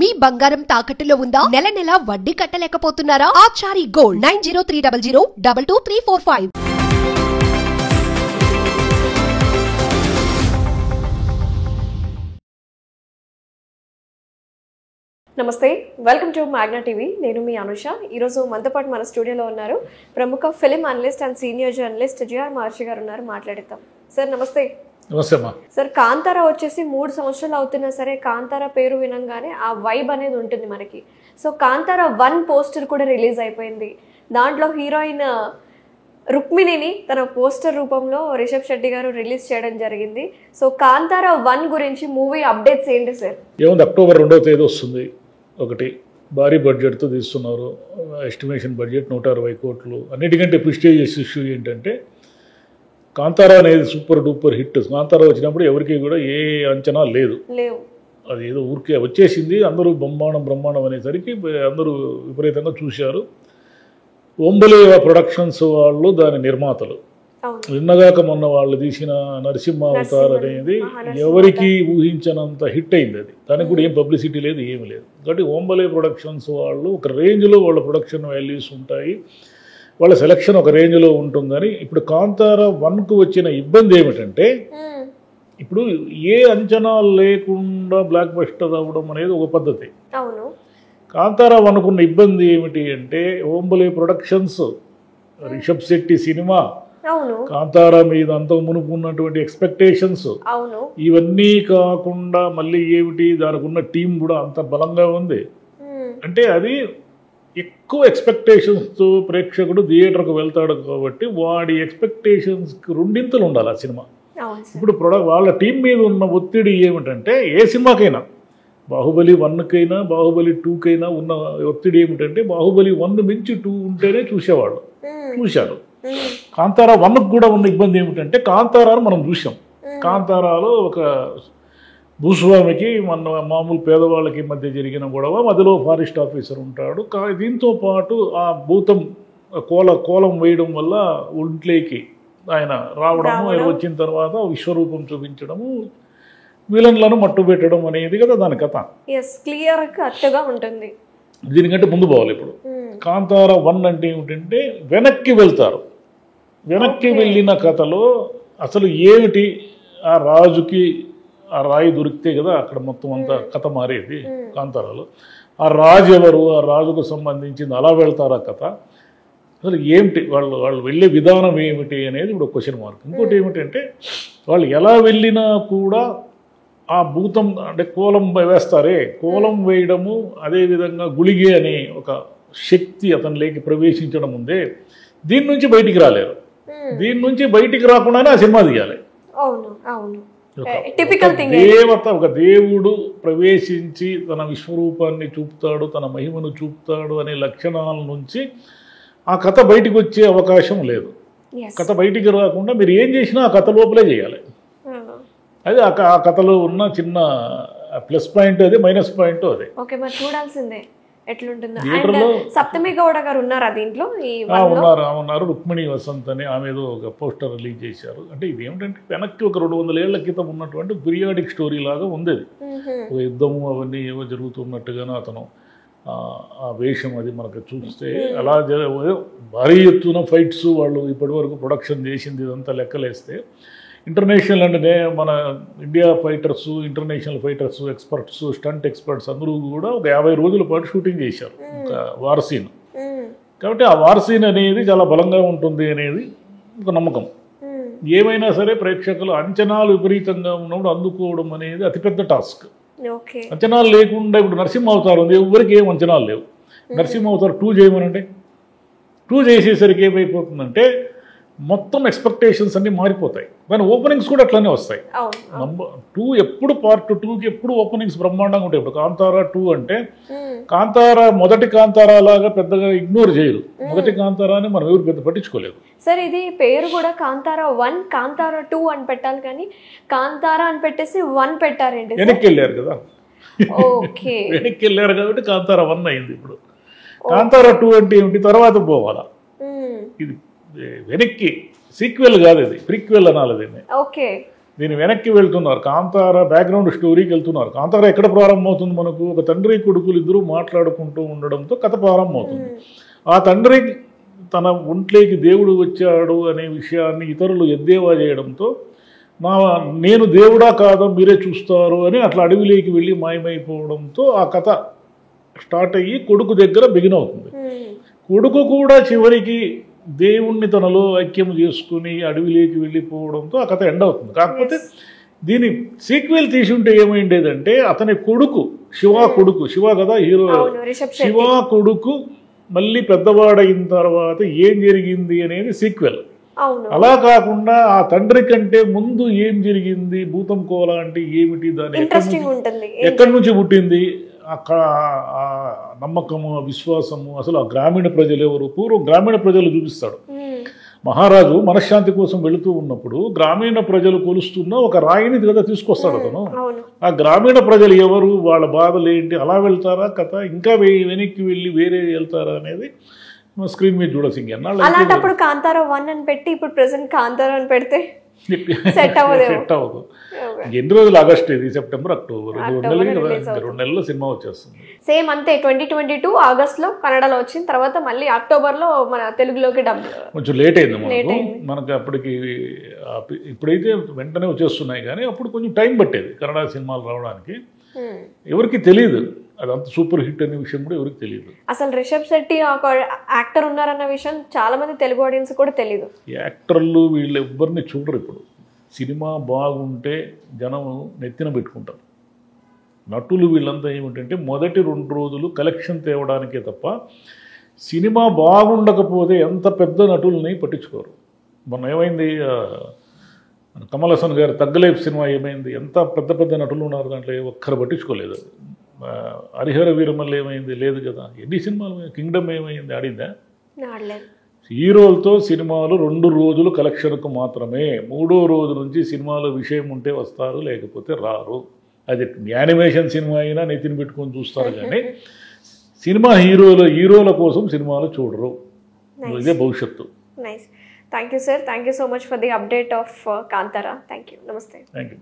మీ బంగారం తాకట్టులో ఉందా? నెల నెల వడ్డీ కట్టలేకపోతున్నారా? ఆచారి గోల్డ్ 9030022345. నమస్తే, వెల్కమ్ టు మ్యాగ్నా టీవీ. నేను మీ అనుష. ఈరోజు మనతో పాటు మన స్టూడియోలో ఉన్నారు ప్రముఖ film analyst and senior journalist G R Maharshi garu ఉన్నారు. మాట్లాడేద్దాం. సార్ నమస్తే. నమస్తే అమ్మా. సార్, కాంతారా వచ్చేసి 3 సంవత్సరాలు అవుతున్నా సరే కాంతారా పేరు వినంగానే ఆ వైబ్ అనేది ఉంటుంది మనకి. సో కాంతారా 1 పోస్టర్ కూడా రిలీజ్ అయిపోయింది. దాంట్లో హీరోయిన్ రుక్మిణిని తన పోస్టర్ రూపంలో రిషబ్ శెట్టి గారు రిలీజ్ చేయడం జరిగింది. సో కాంతారా 1 గురించి మూవీ అప్డేట్స్ ఏంటి సార్? ఏముంది, అక్టోబర్ 2వ తేదీ వస్తుంది. ఒకటి భారీ బడ్జెట్తో తీస్తున్నారు. ఎస్టిమేషన్ బడ్జెట్ 160 కోట్లు. అన్నిటికంటే ప్రిస్టేజియస్ ఇష్యూ ఏంటంటే కాంతారా అనేది సూపర్ డూపర్ హిట్. కాంతారా వచ్చినప్పుడు ఎవరికి కూడా ఏ అంచనా లేదు. అది ఏదో ఊరికే వచ్చేసింది. అందరూ బ్రహ్మాండం అనేసరికి అందరూ విపరీతంగా చూశారు. ఓంబలే ప్రొడక్షన్స్ వాళ్ళు దాని నిర్మాతలు. నిన్నగాక మొన్న వాళ్ళు తీసిన నరసింహ అవతార్ అనేది ఎవరికి ఊహించనంత హిట్ అయింది. అది దానికి కూడా ఏం పబ్లిసిటీ లేదు, ఏమి లేదు. కాబట్టి ఓంబలే ప్రొడక్షన్స్ వాళ్ళు ఒక రేంజ్లో వాళ్ళ ప్రొడక్షన్ వాల్యూస్ ఉంటాయి, వాళ్ళ సెలక్షన్ ఒక రేంజ్లో ఉంటుందని. ఇప్పుడు కాంతారా 1కు వచ్చిన ఇబ్బంది ఏమిటంటే ఇప్పుడు ఏ అంచనాలు లేకుండా బ్లాక్ బస్టర్ అవ్వడం అనేది ఒక పద్ధతి. కాంతారా 1కున్న ఇబ్బంది ఏమిటి అంటే ఓంబలే ప్రొడక్షన్స్, రిషబ్ శెట్టి సినిమా, కాంతారా మీద అంత మునుపు ఉన్నటువంటి ఎక్స్పెక్టేషన్స్, ఇవన్నీ కాకుండా మళ్ళీ ఏమిటి దానికి ఉన్న టీం కూడా అంత బలంగా ఉంది. అంటే అది ఎక్కువ ఎక్స్పెక్టేషన్స్తో ప్రేక్షకుడు థియేటర్కు వెళ్తాడు కాబట్టి వాడి ఎక్స్పెక్టేషన్స్కి 2 ఉండాలి ఆ సినిమా. ఇప్పుడు వాళ్ళ టీం మీద ఉన్న ఒత్తిడి ఏమిటంటే ఏ సినిమాకైనా, బాహుబలి 1కైనా బాహుబలి 2కైనా ఉన్న ఒత్తిడి ఏమిటంటే బాహుబలి 1 మించి 2 ఉంటేనే చూసేవాళ్ళు. చూశారు. కాంతారా 1కు కూడా ఉన్న ఇబ్బంది ఏమిటంటే కాంతారాను మనం చూసాం. కాంతారాలో ఒక భూస్వామికి మన మామూలు పేదవాళ్ళకి మధ్య జరిగిన గొడవ, మధ్యలో ఫారెస్ట్ ఆఫీసర్ ఉంటాడు. దీంతో పాటు ఆ భూతం కోలం వేయడం వల్ల ఒంట్లోకి ఆయన రావడము, వచ్చిన తర్వాత విశ్వరూపం చూపించడము, విలన్లను మట్టు పెట్టడం అనేది కదా దాని కథ. దీనికంటే ముందు పోవాలి. ఇప్పుడు కాంతారా 1 అంటే ఏమిటంటే వెనక్కి వెళ్తారు. వెనక్కి వెళ్ళిన కథలో అసలు ఏమిటి, ఆ రాజుకి ఆ రాయి దొరికితే కదా అక్కడ మొత్తం అంతా కథ మారేది. కాంతారాలో ఆ రాజు ఎవరు, ఆ రాజుకు సంబంధించింది, అలా వెళ్తారు ఆ కథ. అసలు ఏమిటి వాళ్ళు వెళ్ళే విధానం ఏమిటి అనేది ఇప్పుడు క్వశ్చన్ మార్క్. ఇంకోటి ఏమిటంటే వాళ్ళు ఎలా వెళ్ళినా కూడా ఆ భూతం అంటే కోలం వేస్తారే, కోలం వేయడము, అదేవిధంగా గుళిగే అనే ఒక శక్తి అతనిలోకి ప్రవేశించడం ఉందే, దీని నుంచి బయటికి రాలేరు. దీని నుంచి బయటికి రాకుండానే ఆ సినిమా తీయాలి. దేవత, ఒక దేవుడు ప్రవేశించి తన విశ్వరూపాన్ని చూపుతాడు, తన మహిమను చూపుతాడు అనే లక్షణాల నుంచి ఆ కథ బయటికి వచ్చే అవకాశం లేదు. కథ బయటికి రాకుండా మీరు ఏం చేసినా ఆ కథ లోపలే చేయాలి. అది ఆ కథలో ఉన్న చిన్న ప్లస్ పాయింట్, అది మైనస్ పాయింట్. అది చూడాల్సిందే ఎట్లుంటుందో. సప్తమి గౌడ గారు ఉన్నారా దీంట్లో? ఉన్నారు. రుక్మిణి వసంత్ అని ఆమె ఏదో ఒక పోస్టర్ రిలీజ్ చేశారు. అంటే ఇది ఏమిటంటే వెనక్కి ఒక 200 ఏళ్ల క్రితం ఉన్నటువంటి పీరియాడిక్ స్టోరీ లాగా ఉంది. ఒక యుద్ధము అవన్నీ ఏవో జరుగుతున్నట్టుగానే అతను ఆ వేషం అది మనకు చూస్తే అలా భారీ ఎత్తున ఫైట్స్ వాళ్ళు ఇప్పటి వరకు ప్రొడక్షన్ చేసింది ఇదంతా లెక్కలేస్తే ఇంటర్నేషనల్ అంటే మన India fighters, international fighters, experts, stunt experts అందరూ కూడా ఒక 50 రోజుల పాటు షూటింగ్ చేశారు ఒక వార్ సీన్. కాబట్టి ఆ వార్ సీన్ అనేది చాలా బలంగా ఉంటుంది అనేది ఒక నమ్మకం. ఏమైనా సరే ప్రేక్షకులు అంచనాలు విపరీతంగా ఉన్నప్పుడు అందుకోవడం అనేది అతిపెద్ద టాస్క్. అంచనాలు లేకుండా ఇప్పుడు నరసింహ అవతారం ఉంది, ఎవరికి ఏం అంచనాలు లేవు. నరసింహ అవతారం 2 చేయమనంటే 2 చేసేసరికి ఏమైపోతుందంటే మొత్తం ఎక్స్పెక్టేషన్స్ అన్నీ మారిపోతాయి. దాని ఓపెనింగ్స్ కూడా అట్లానే వస్తాయి. 2 ఎప్పుడు పార్ట్ 2కి ఎప్పుడు ఓపెనింగ్స్ బ్రహ్మాండంగా ఉంటాయి. ఇప్పుడు కాంతారా 2 అంటే కాంతారా మొదటి కాంతారా లాగా పెద్దగా ఇగ్నోర్ చేయరు. మొదటి కాంతారాని మనం ఎవరు పెద్ద పట్టించుకోలేదు. సార్, ఇది పేరు కూడా కాంతారా 1, కాంతారా 2 అని పెట్టాలి, కానీ కాంతారా అని పెట్టేసి 1 పెట్టారండి. వెనక్కి వెళ్ళారు కదా, వెనక్కి వెళ్ళారు కాబట్టి కాంతారా 1 అయింది. ఇప్పుడు కాంతారా 2 అంటే ఏమిటి, తర్వాత పోవాలా. ఇది వెనక్కి సీక్వెల్ కాదు, ఇది ప్రీక్వెల్ అనాలి దీన్ని. దీని వెనక్కి వెళ్తున్నారు. కాంతార బ్యాక్గ్రౌండ్ స్టోరీకి వెళ్తున్నారు. కాంతార ఎక్కడ ప్రారంభమవుతుంది మనకు? ఒక తండ్రి కొడుకులు ఇద్దరు మాట్లాడుకుంటూ ఉండడంతో కథ ప్రారంభమవుతుంది. ఆ తండ్రి తన ఒంట్లోకి దేవుడు వచ్చాడు అనే విషయాన్ని ఇతరులు ఎద్దేవా చేయడంతో నేను దేవుడా కాదో మీరే చూస్తారు అని అట్లా అడవిలోకి వెళ్ళి మాయమైపోవడంతో ఆ కథ స్టార్ట్ అయ్యి కొడుకు దగ్గర బిగిన్ అవుతుంది. కొడుకు కూడా చివరికి దేవుణ్ణి తనలో ఐక్యం చేసుకుని అడవిలోకి వెళ్ళిపోవడంతో ఆ కథ ఎండ్ అవుతుంది. కాకపోతే దీని సీక్వెల్ తీసి ఉంటే ఏమైండేదంటే అతని కొడుకు శివ కదా హీరో, శివ కొడుకు మళ్ళీ పెద్దవాడైన తర్వాత ఏం జరిగింది అనేది సీక్వెల్. అలా కాకుండా ఆ తండ్రి కంటే ముందు ఏం జరిగింది, భూతం కోల అంటే ఏమిటి, దాని ఎక్కడి నుంచి పుట్టింది, ఆ నమ్మకము, విశ్వాసము, అసలు ఆ గ్రామీణ ప్రజలు ఎవరు, పూర్వం గ్రామీణ ప్రజలు చూపిస్తాడు. మహారాజు మనశ్శాంతి కోసం వెళుతూ ఉన్నప్పుడు గ్రామీణ ప్రజలు కొలుస్తున్న ఒక రాయిని కదా తీసుకొస్తాడు అతను. ఆ గ్రామీణ ప్రజలు ఎవరు, వాళ్ళ బాధలు ఏంటి, అలా వెళ్తారా కథ, ఇంకా వెనక్కి వెళ్ళి వేరే వెళ్తారా అనేది స్క్రీన్ మీద చూడాల్సింది. అలాంటప్పుడు కాంతారా 1 అని పెట్టి ఇప్పుడు ప్రెసెంట్ కాంతారా అని పెడితే సెట్ అవ్వదు. ఎన్ని రోజులు? ఆగస్ట్, ఇది సెప్టెంబర్, అక్టోబర్, 2 నెలల్లో సినిమా వచ్చేస్తుంది. సేమ్ అంతే. 2022 ఆగస్ట్ లో కన్నడలో వచ్చిన తర్వాత మళ్ళీ అక్టోబర్ లో మన తెలుగులోకి డబ్ కొంచెం లేట్ అయింది మనకు అప్పటికి. ఇప్పుడైతే వెంటనే వచ్చేస్తున్నాయి కానీ అప్పుడు కొంచెం టైం పట్టేది కన్నడ సినిమాలు రావడానికి. ఎవరికి తెలియదు అదంతా సూపర్ హిట్ అనే విషయం కూడా ఎవరికి తెలియదు. అసలు రిషబ్ శెట్టి ఒక యాక్టర్ ఉన్నారన్న విషయం చాలా మంది తెలుగు ఆడియన్స్ కూడా తెలియదు. యాక్టర్లు వీళ్ళు ఎవ్వరిని చూడరు. ఇప్పుడు సినిమా బాగుంటే జనం నెత్తిన పెట్టుకుంటారు. నటులు వీళ్ళంతా ఏమిటంటే మొదటి 2 రోజులు కలెక్షన్ తేవడానికే తప్ప సినిమా బాగుండకపోతే ఎంత పెద్ద నటుల్ని పట్టించుకోరు. మొన్న ఏమైంది, కమల్ హాసన్ గారు తగ్గలేపు సినిమా ఏమైంది, ఎంత పెద్ద పెద్ద నటులు ఉన్నారు దాంట్లో, ఒక్కరు పట్టించుకోలేదు. హరిహర వీరమల్లి ఏమైంది, లేదు కదా. ఎన్ని సినిమాలు, కింగ్డమ్ ఏమైంది, ఆడిందా? హీరోలతో సినిమాలు 2 రోజులు కలెక్షన్కు మాత్రమే. 3వ రోజు నుంచి సినిమాలో విషయం ఉంటే వస్తారు, లేకపోతే రారు. అది యానిమేషన్ సినిమా అయినా నెత్తిని పెట్టుకొని చూస్తారు కానీ సినిమా హీరోల కోసం సినిమాలు చూడరు. ఇదే భవిష్యత్తు. Thank you, sir. Thank you so much for the update of Kantara. Thank you. Namaste. Thank you.